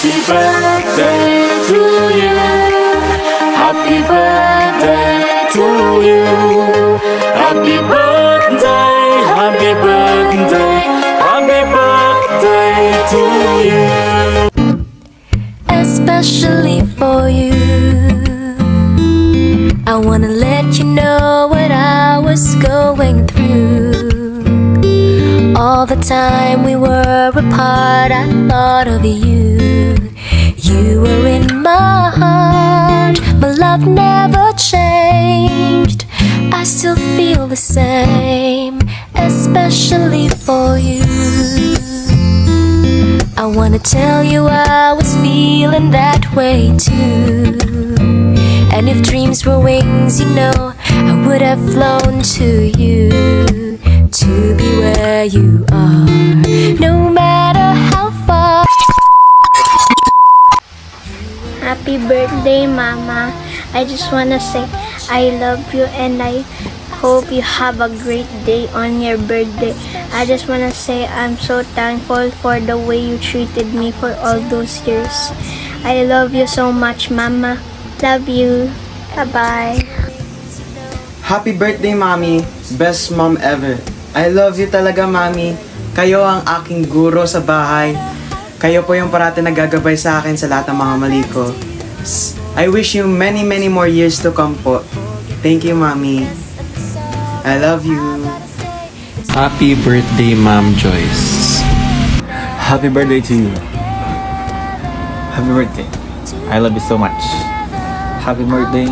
Happy birthday to you. Happy birthday to you. Happy birthday, happy birthday, happy birthday to you. Especially for you, I wanna let you know what I was going through. All the time we were apart, I thought of you. You were in my heart, my love never changed. I still feel the same, especially for you. I wanna tell you I was feeling that way too. And if dreams were wings, you know, I would have flown to you, to be where you are, no matter how far. Happy birthday, Mama. I just wanna say I love you and I hope you have a great day on your birthday. I just wanna say I'm so thankful for the way you treated me for all those years. I love you so much, Mama. Love you. Bye-bye. Happy birthday, Mommy. Best mom ever. I love you talaga, Mommy. Kayo ang aking guro sa bahay. Kayo po yung parati nagagabay sa akin sa lahat ng mga mali ko. I wish you many more years to come po. Thank you, Mommy. I love you. Happy birthday, Ma'am Joyce. Happy birthday to you. Happy birthday. I love you so much. Happy birthday,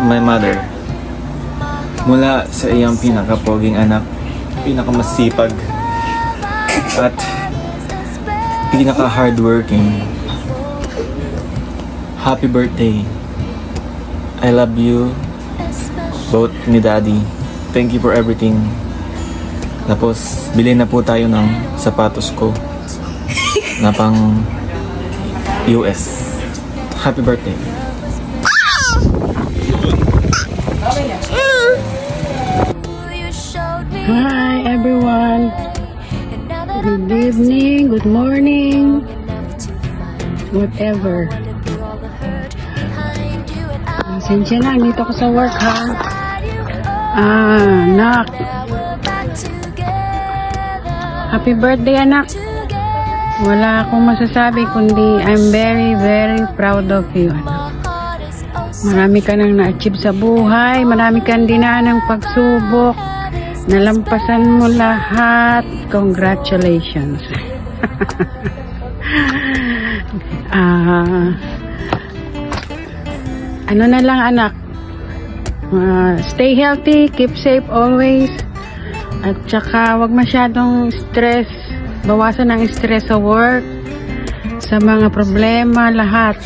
my mother. Mula sa iyang pinakapoging anak, pinakamasipag, at pinaka-hardworking. Happy birthday. I love you both ni Daddy. Thank you for everything. Tapos, bilhin na po tayo ng sapatos ko na pang US. Happy birthday. Hi everyone. Good evening, good morning, whatever. Pasensya na, dito ako sa work ha. Anak. Happy birthday, anak. Wala akong masasabi kundi I'm very proud of you, anak. Marami ka nang na-achieve sa buhay, marami kang dinaan ng pagsubok. Nalampasan mo lahat. Congratulations. Ano na lang, anak. Stay healthy, keep safe always. At saka wag masyadong stress. Bawasan ang stress sa work, sa mga problema, lahat.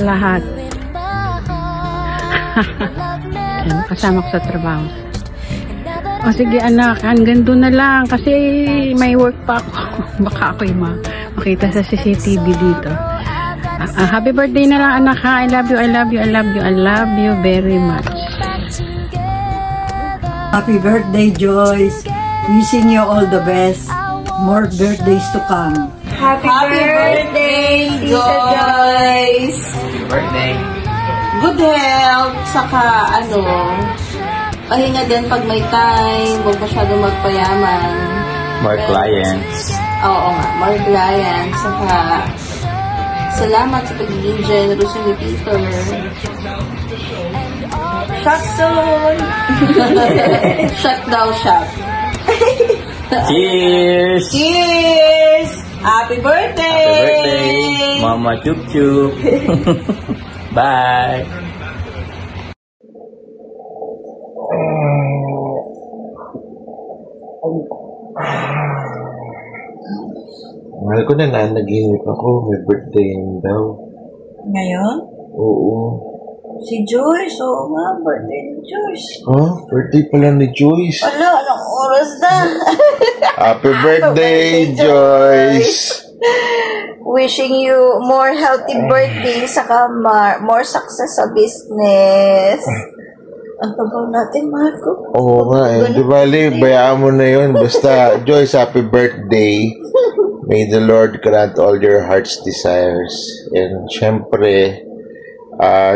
Kasama ko sa trabaho. O sige anak, hanggang doon na lang kasi may work pa ako. Baka ako yung makita sa CCTV dito. Happy birthday na lang anak ha. I love you very much. Happy birthday, Joyce. Wishing you all the best. More birthdays to come. Happy birthday, Tita Joyce. Happy birthday. Good health, saka pahinga din pag may time, huwag masyadong magpayaman. More clients. Oo nga, more clients. Saka, salamat sa pagiging generous ni Peter. Shop soon! Shop daw, shop. Cheers! Cheers! Happy birthday! Happy birthday, Mama Chup Chup. Bye! Mahal ko na naginip ako. May birthday daw. Ngayon? Oo. Si Joyce, oo nga, birthday ni Joyce. Birthday pala ni Joyce. Wala, anong oras na? Happy birthday, Joyce! Wishing you more healthy birthday, saka more success sa business. Ang tabaw natin, mahal ko. Oo nga eh. Di bali, bayaan mo na yun. Basta, Joyce, happy birthday. May the Lord grant all your heart's desires. And syempre,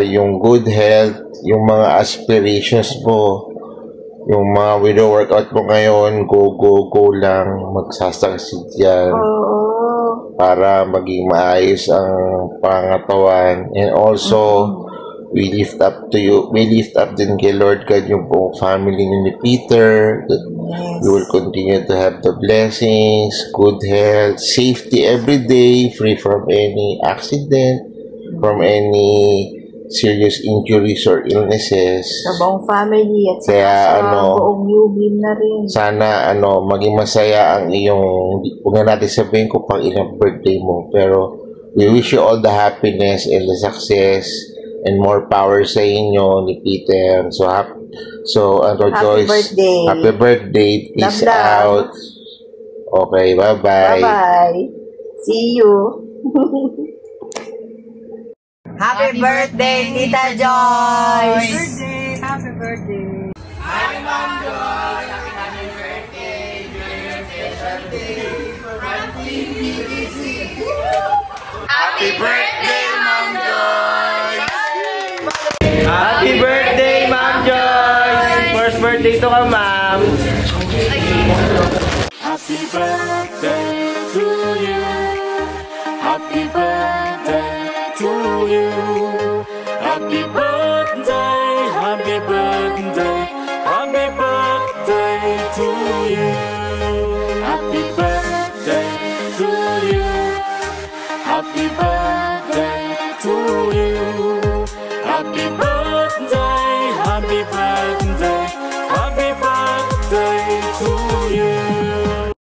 yung good health, yung mga aspirations mo, yung mga window workout mo ngayon, go lang, magsasucceed yan. Para maging maayos ang pangatawan. And also, we lift up din kay Lord God yung buong family ni Peter. You will continue to have the blessings, good health, safety every day, free from any accident, from any serious injuries or illnesses. Sa buong family at Kaya, sa buong Newbin na rin. Sana maging masaya ang iyong, huwag na natin sabihin kung pang ilang birthday mo, pero we wish you all the happiness and the success and more power sa inyo ni Peter. So Happy birthday. Happy birthday. Peace out. Okay, bye-bye. Bye-bye. See you. Happy birthday, Tita Joyce! Happy birthday! Hi, Ma'am Joyce! Happy birthday! Your special day from Team BBC! Happy birthday, Ma'am Joyce! Happy birthday, Ma'am Joyce! First birthday to ka, Ma'am! Happy birthday to you! Happy birthday to you! Happy birthday, happy birthday, happy birthday to you! Happy birthday to you! Happy birthday!